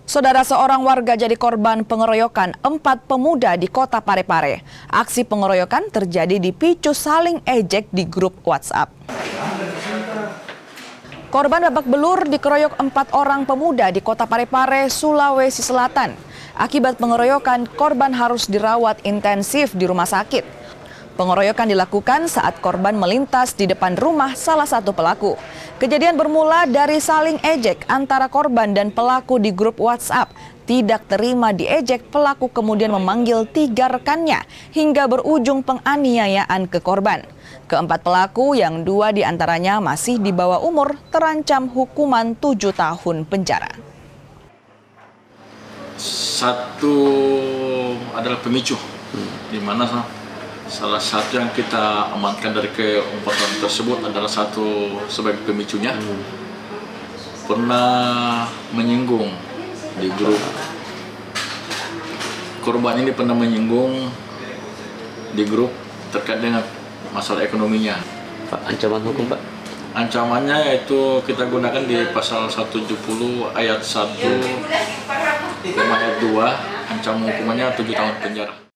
Saudara, seorang warga jadi korban pengeroyokan 4 pemuda di kota Parepare. Aksi pengeroyokan terjadi dipicu saling ejek di grup WhatsApp. Korban babak belur dikeroyok 4 orang pemuda di kota Parepare, Sulawesi Selatan. Akibat pengeroyokan, korban harus dirawat intensif di rumah sakit. Pengeroyokan dilakukan saat korban melintas di depan rumah salah satu pelaku. Kejadian bermula dari saling ejek antara korban dan pelaku di grup WhatsApp. Tidak terima diejek, pelaku kemudian memanggil 3 rekannya hingga berujung penganiayaan ke korban. Keempat pelaku yang 2 diantaranya masih di bawah umur terancam hukuman 7 tahun penjara. Satu adalah pemicu, di mana salah satu yang kita amankan dari keempat orang tersebut adalah satu sebagai pemicunya. Pernah menyinggung di grup. Korban ini pernah menyinggung di grup terkait dengan masalah ekonominya. Pak, ancaman hukum, Pak? Ancamannya yaitu kita gunakan di pasal 170 ayat 1 ayat 2, ancaman hukumannya 7 tahun penjara.